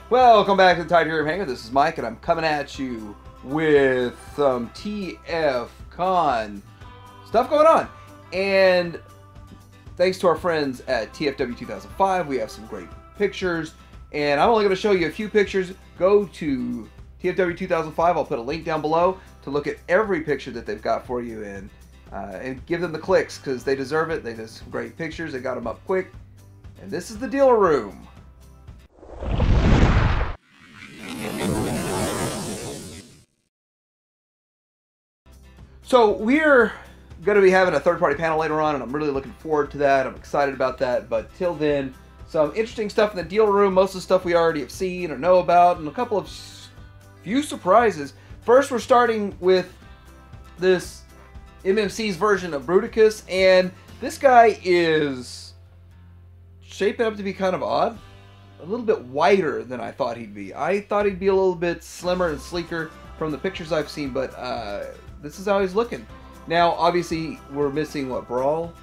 Welcome back to the Untitled Hangar. This is Mike, and I'm coming at you with some TFCON stuff going on. And thanks to our friends at TFW 2005, we have some great pictures. And I'm only going to show you a few pictures. Go to TFW 2005. I'll put a link down below to look at every picture that they've got for you and give them the clicks because they deserve it. They did some great pictures. They got them up quick. And this is the dealer room. So we're going to be having a third-party panel later on, and I'm really looking forward to that. I'm excited about that. But till then, some interesting stuff in the dealer room. Most of the stuff we already have seen or know about, and a couple of few surprises. First, we're starting with this MMC's version of Bruticus, and this guy is shaping up to be kind of odd. A little bit whiter than I thought he'd be. I thought he'd be a little bit slimmer and sleeker from the pictures I've seen, but this is how he's looking. Now, obviously, we're missing, what, Brawl?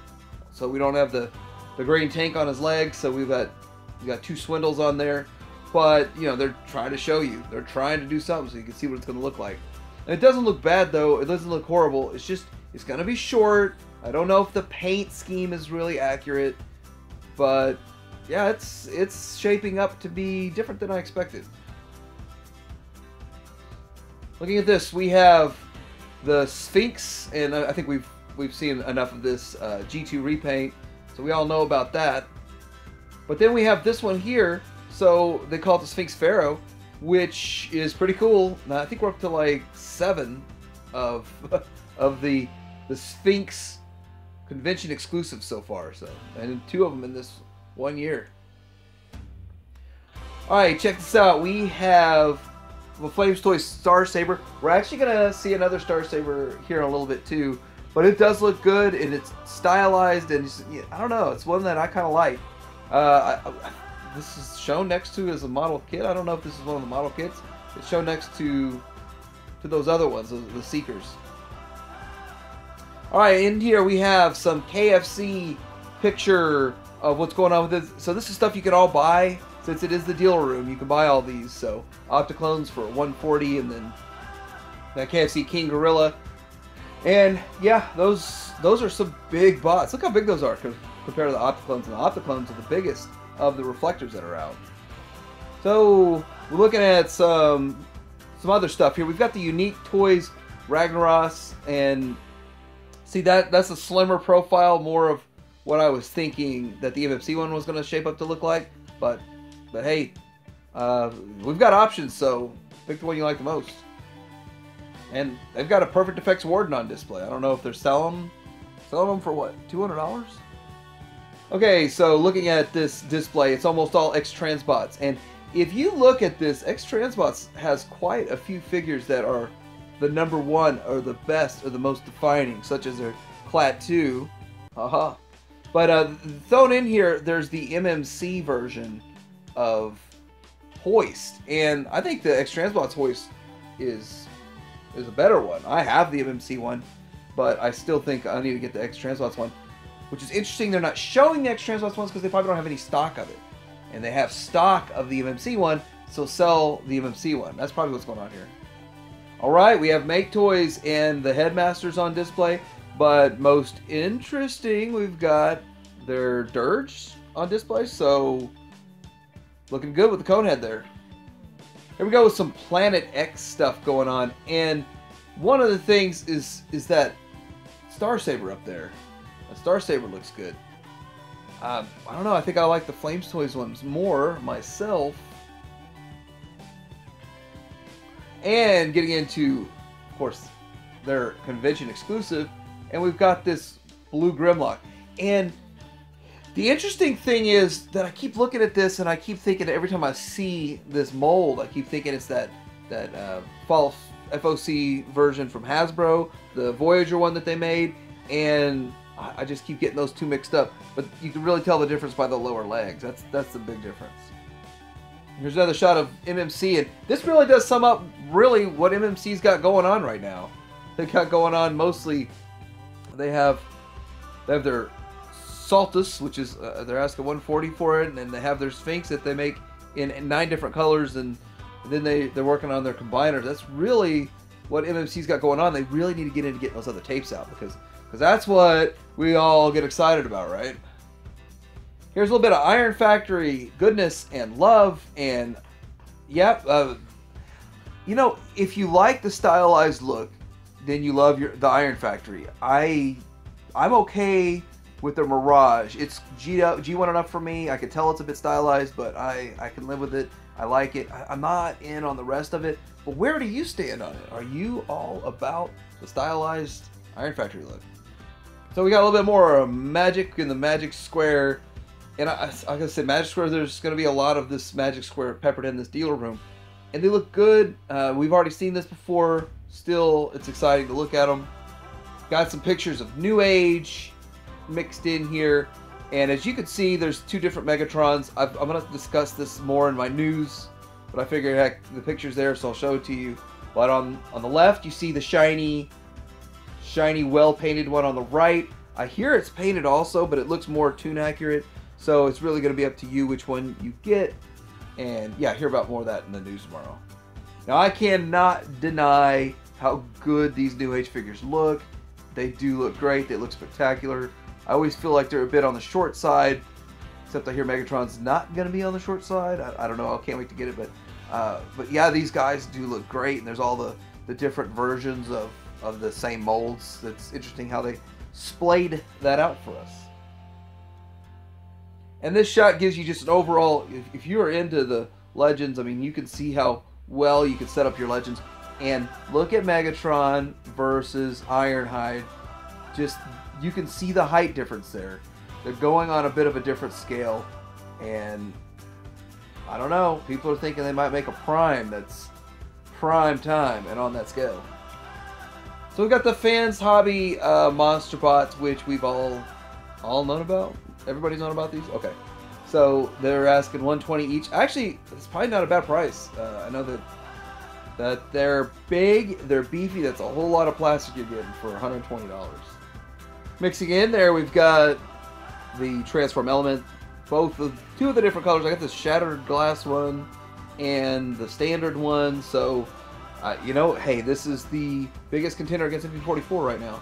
So we don't have the green tank on his legs, so we've got two Swindles on there. But, you know, they're trying to show you. They're trying to do something so you can see what it's going to look like. And it doesn't look bad, though. It doesn't look horrible. It's just, it's going to be short. I don't know if the paint scheme is really accurate. But, yeah, it's shaping up to be different than I expected. Looking at this, we have the Sphinx, and I think we've seen enough of this G2 repaint, so we all know about that. But then we have this one here, so they call it the Sphinx Pharaoh, which is pretty cool. Now I think we're up to like 7 of the Sphinx convention exclusives so far, so, and 2 of them in this 1 year. All right, check this out. We have the Flames Toy Star Saber. We're actually gonna see another Star Saber here in a little bit too, but it does look good and it's stylized and it's, I don't know, it's one that I kind of like. This is shown next to as a model kit. I don't know if this is one of the model kits. It's shown next to those other ones, the Seekers. All right, in here we have some KFC picture of what's going on with this. So this is stuff you can all buy. Since it is the dealer room, you can buy all these. So Opticlones for $140, and then that KFC King Gorilla. And yeah, those are some big bots. Look how big those are compared to the Opticlones. And the Opticlones are the biggest of the reflectors that are out. So we're looking at some other stuff here. We've got the Unique Toys Ragnaros, and see that's a slimmer profile, more of what I was thinking that the MFC one was going to shape up to look like, but hey, we've got options, so pick the one you like the most. And they've got a Perfect Effects Warden on display. I don't know if they're selling them for what, $200? Okay, so looking at this display, it's almost all X-Transbots. And if you look at this, X-Transbots has quite a few figures that are the #1 or the best or the most defining, such as their Clat 2. Haha. But thrown in here, there's the MMC version of Hoist, and I think the X-Transbots Hoist is a better one. I have the MMC one, but I still think I need to get the X-Transbots one, which is interesting. They're not showing the X-Transbots ones because they probably don't have any stock of it, and they have stock of the MMC one, so sell the MMC one. That's probably what's going on here. All right, we have Make Toys and the Headmasters on display, but most interesting, we've got their Dirge on display, so looking good with the cone head there. Here we go with some Planet X stuff going on, and one of the things is that Star Saber up there. The Star Saber looks good. I don't know, I think I like the Flames Toys ones more myself. And getting into, of course, their convention exclusive, and we've got this blue Grimlock. And the interesting thing is that I keep looking at this and I keep thinking every time I see this mold, I keep thinking it's that false FOC version from Hasbro, the Voyager one that they made, and I just keep getting those two mixed up. But you can really tell the difference by the lower legs. That's the big difference. Here's another shot of MMC, and this really does sum up really what MMC's got going on right now. They got going on mostly, they have their Saltus, which is they're asking $140 for it, and then they have their Sphinx that they make in 9 different colors, and then they're working on their combiners. That's really what MMC's got going on. They really need to get into getting those other tapes out, because that's what we all get excited about, right? Here's a little bit of Iron Factory goodness and love, and yep, you know, if you like the stylized look, then you love the Iron Factory. I'm okay with the Mirage. It's G1 enough for me. I can tell it's a bit stylized, but I can live with it. I like it. I'm not in on the rest of it. But where do you stand on it? Are you all about the stylized Iron Factory look? So we got a little bit more magic in the Magic Square. And like I said, Magic Square, there's going to be a lot of this Magic Square peppered in this dealer room. And they look good. We've already seen this before. Still, it's exciting to look at them. Got some pictures of New Age mixed in here. And as you can see, there's 2 different Megatrons. I'm going to discuss this more in my news, but I figured, heck, the picture's there, so I'll show it to you. But on the left, you see the shiny, well-painted one on the right. I hear it's painted also, but it looks more toon accurate. So it's really going to be up to you which one you get. And yeah, hear about more of that in the news tomorrow. Now, I cannot deny how good these New Age figures look. They do look great. They look spectacular. I always feel like they're a bit on the short side, except I hear Megatron's not going to be on the short side. I don't know. I can't wait to get it. But yeah, these guys do look great. And there's all the different versions of the same molds. That's interesting how they splayed that out for us. And this shot gives you just an overall, if you are into the Legends, I mean, you can see how well you can set up your Legends. And look at Megatron versus Ironhide. Just, you can see the height difference there. They're going on a bit of a different scale. And I don't know, people are thinking they might make a Prime that's prime time and on that scale. So we've got the Fans Hobby Monster Bots, which we've all known about. Everybody's known about these? Okay. So they're asking $120 each. Actually, it's probably not a bad price. I know that they're big, they're beefy. That's a whole lot of plastic you're getting for $120. Mixing in there, we've got the Transform Element. Two of the different colors. I got the Shattered Glass one and the Standard one. So, you know, hey, this is the biggest contender against MP44 right now.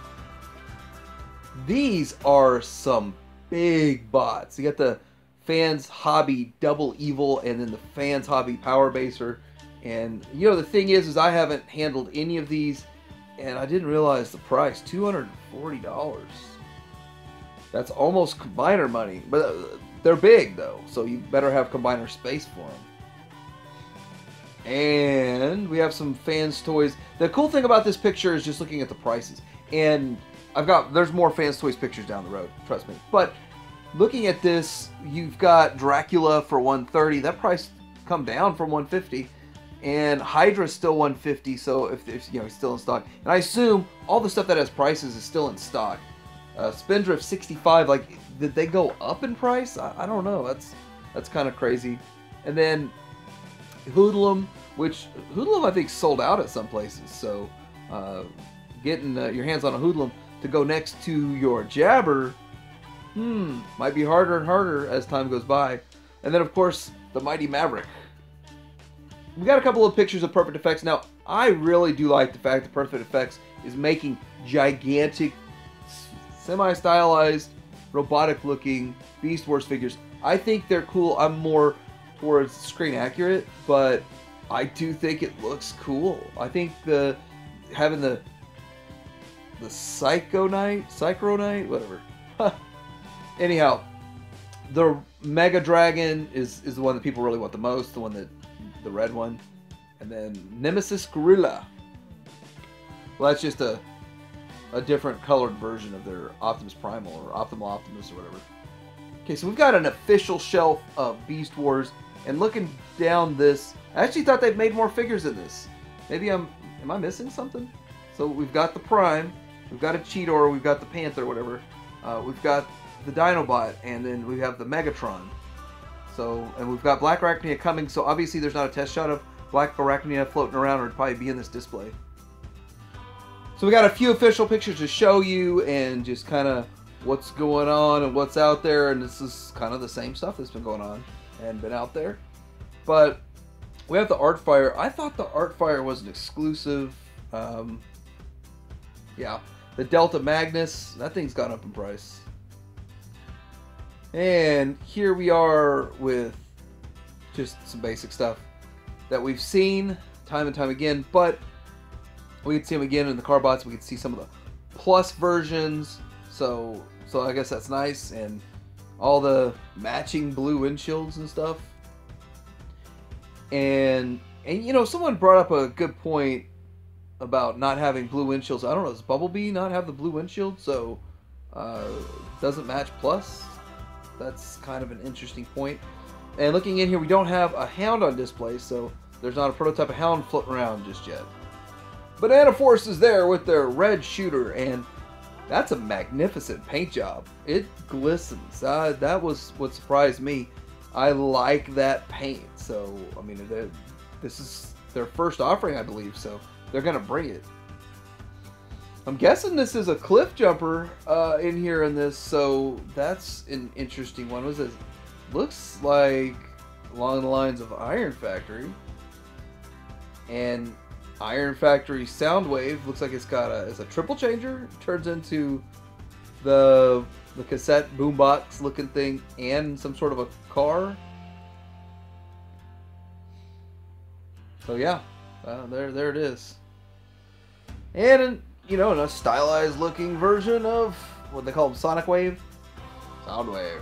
These are some big bots. You got the Fans Hobby Double Evil and then the Fans Hobby Power Baser. And, you know, the thing is I haven't handled any of these, and I didn't realize the price, $240. That's almost combiner money, but they're big, though, so you better have combiner space for them. And we have some Fans toys. The cool thing about this picture is just looking at the prices. And there's more Fans Toys pictures down the road, trust me. But looking at this, you've got Dracula for $130. That price come down from $150. And Hydra's still $150, so if you know, he's still in stock. And I assume all the stuff that has prices is still in stock. Spindrift $65, like, did they go up in price? I don't know. That's kind of crazy. And then Hoodlum, which Hoodlum I think sold out at some places. So getting your hands on a Hoodlum to go next to your Jabber, might be harder and harder as time goes by. And then of course the Mighty Maverick. We got a couple of pictures of Perfect Effects. Now, I really do like the fact that Perfect Effects is making gigantic, semi-stylized, robotic-looking Beast Wars figures. I think they're cool. I'm more towards screen accurate, but I do think it looks cool. I think having the Psycho Knight, whatever. Anyhow, the Mega Dragon is the one that people really want the most, the red one. And then Nemesis Gorilla. Well, that's just a different colored version of their Optimus Primal or Optimal Optimus or whatever. Okay, so we've got an official shelf of Beast Wars, and looking down this, I actually thought they'd made more figures in this. Maybe am I missing something? So we've got the Prime, we've got a Cheetor, we've got the Panther, whatever. We've got the Dinobot, and then we have the Megatron. So, and we've got Black Arachnia coming, so obviously there's not a test shot of Black Arachnia floating around, or it'd probably be in this display. So we got a few official pictures to show you, and just kind of what's going on and what's out there, and this is kind of the same stuff that's been going on and been out there. But we have the Artfire. I thought the Artfire was an exclusive. Yeah. The Delta Magnus. That thing's gone up in price. And here we are with just some basic stuff that we've seen time and time again. But we can see them again in the car bots. We can see some of the plus versions. So I guess that's nice. And all the matching blue windshields and stuff. And you know, someone brought up a good point about not having blue windshields. I don't know, does Bumblebee not have the blue windshield? So doesn't match plus? That's kind of an interesting point. And looking in here, we don't have a Hound on display, so there's not a prototype of Hound floating around just yet. Banana Force is there with their red shooter, and that's a magnificent paint job. It glistens. That was what surprised me. I like that paint. So, I mean, this is their first offering, I believe, so they're going to bring it. I'm guessing this is a cliff jumper in here in this, so that's an interesting one. What is this? Looks like along the lines of Iron Factory. And Iron Factory Soundwave looks like it's got a triple changer. It turns into the cassette boombox looking thing and some sort of a car. So yeah, there it is. And you know, in a stylized looking version of what they call them, Sonic Wave, Soundwave.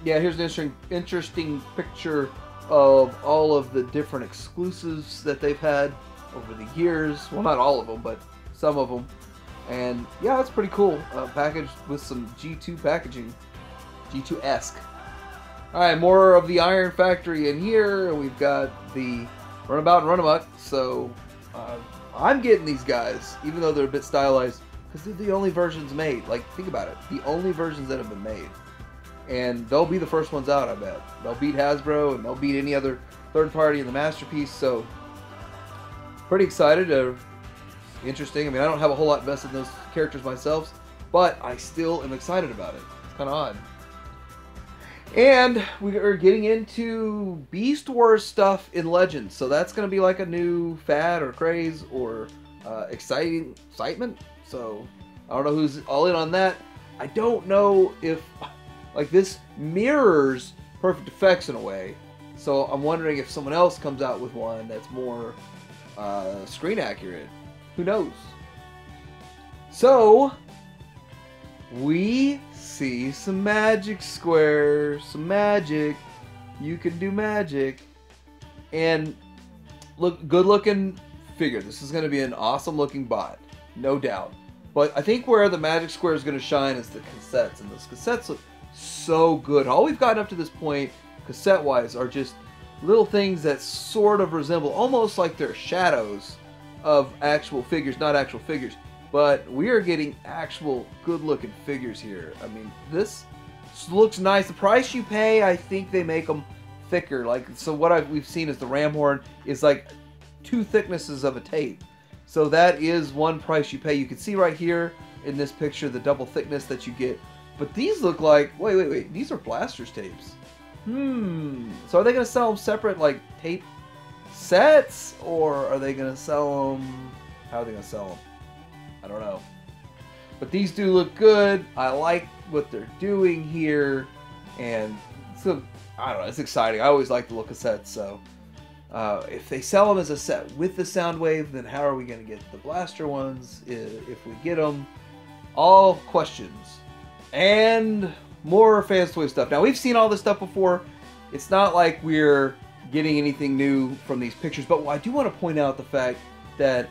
Yeah, here's an interesting picture of all of the different exclusives that they've had over the years. Well, not all of them, but some of them. And yeah, it's pretty cool. Packaged with some G2 packaging. G2-esque. Alright, more of the Iron Factory in here. We've got the Runabout and Runamuck. So, I'm getting these guys, even though they're a bit stylized, because they're the only versions made. Like, think about it. The only versions that have been made. And they'll be the first ones out, I bet. They'll beat Hasbro, and they'll beat any other third party in the Masterpiece. So, pretty excited. Interesting. I mean, I don't have a whole lot invested in those characters myself, but I still am excited about it. It's kind of odd. And we are getting into Beast Wars stuff in Legends. So that's going to be like a new fad or craze or excitement. So I don't know who's all in on that. I don't know if like this mirrors Perfect Effects in a way. So I'm wondering if someone else comes out with one that's more screen accurate. Who knows? So we see some magic squares, some magic. You can do magic. And look, good looking figure. This is going to be an awesome looking bot, no doubt. But I think where the magic square is going to shine is the cassettes, and those cassettes look so good. All we've gotten up to this point, cassette wise, are just little things that sort of resemble, almost like they're shadows of actual figures, not actual figures. But we are getting actual good-looking figures here. I mean, this looks nice. The price you pay, I think they make them thicker. Like, so what we've seen is the ram horn is like 2 thicknesses of a tape. So that is one price you pay. You can see right here in this picture the double thickness that you get. But these look like, wait, these are Blasters tapes. So are they going to sell them separate, like tape sets, or are they going to sell them? How are they going to sell them? I don't know. But these do look good. I like what they're doing here, and so I don't know. It's exciting. I always like the look of sets. So if they sell them as a set with the Soundwave, then how are we going to get the Blaster ones if we get them? All questions. And more Fans Toy stuff. Now, we've seen all this stuff before. It's not like we're getting anything new from these pictures, but I do want to point out the fact that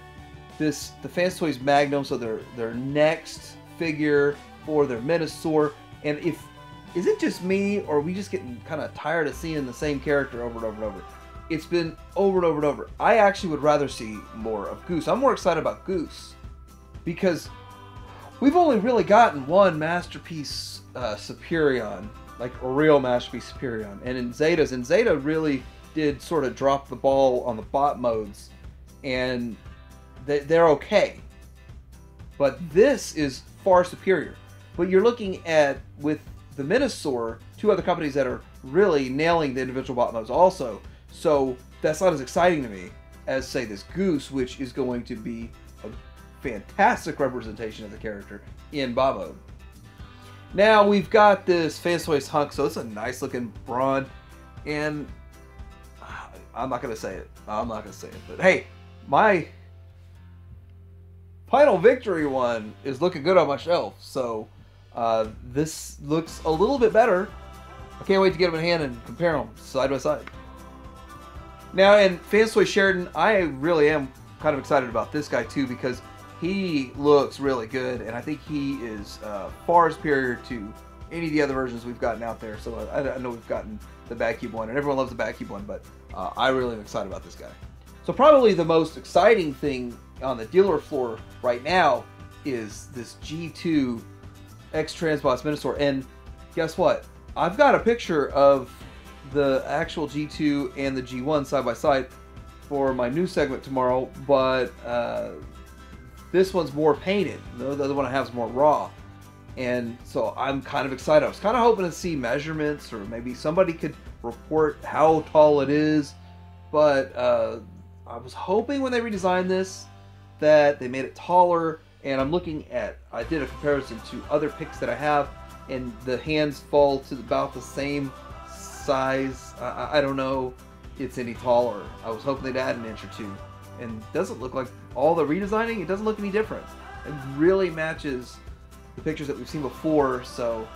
the Fans Toys Magnum, so their next figure for their Minosaur, and is it just me, or are we just getting kind of tired of seeing the same character over and over and over? It's been over and over and over. I actually would rather see more of Goose. I'm more excited about Goose because we've only really gotten one Masterpiece Superion, like a real Masterpiece Superion, and in Zeta really did sort of drop the ball on the bot modes, and they're okay. But this is far superior. But you're looking at, with the Minosaur, 2 other companies that are really nailing the individual bot modes also. So that's not as exciting to me as, say, this Goose, which is going to be a fantastic representation of the character in bot mode. Now we've got this Fansoist Hunk, so it's a nice looking brawn, and I'm not gonna say it. I'm not gonna say it, but hey, my Final Victory one is looking good on my shelf, so this looks a little bit better. I can't wait to get them in hand and compare them side by side. Now, in Fansoy Sheridan, I really am kind of excited about this guy too, because he looks really good, and I think he is far superior to any of the other versions we've gotten out there. So I know we've gotten the Badcube one, and everyone loves the Badcube one, but I really am excited about this guy. So probably the most exciting thing on the dealer floor right now is this G2 X-Transboss Minosaur, and guess what? I've got a picture of the actual G2 and the G1 side by side for my new segment tomorrow, but this one's more painted. The other one I have is more raw, and so I'm kind of excited. I was kind of hoping to see measurements, or maybe somebody could report how tall it is, but I was hoping when they redesigned this that they made it taller. And I'm looking at, I did a comparison to other picks that I have, and the hands fall to about the same size. I don't know it's any taller. I was hoping they'd add an inch or two, and it doesn't look like all the redesigning, it doesn't look any different. It really matches the pictures that we've seen before. So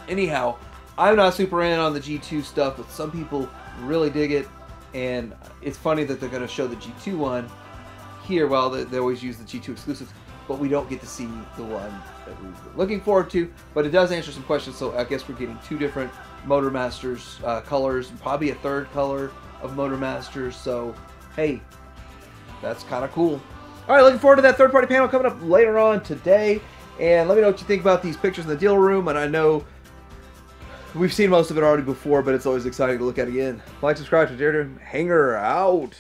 anyhow, I'm not super in on the G2 stuff, but some people really dig it, and it's funny that they're going to show the G2 one here. Well, they always use the G2 exclusives, but we don't get to see the one that we were looking forward to. But it does answer some questions, so I guess we're getting two different Motor Masters colors, and probably a third color of Motor Masters. So hey, that's kind of cool. All right, looking forward to that third-party panel coming up later on today. And let me know what you think about these pictures in the dealer room. And I know we've seen most of it already before, but it's always exciting to look at again. Like, subscribe to Hanger out.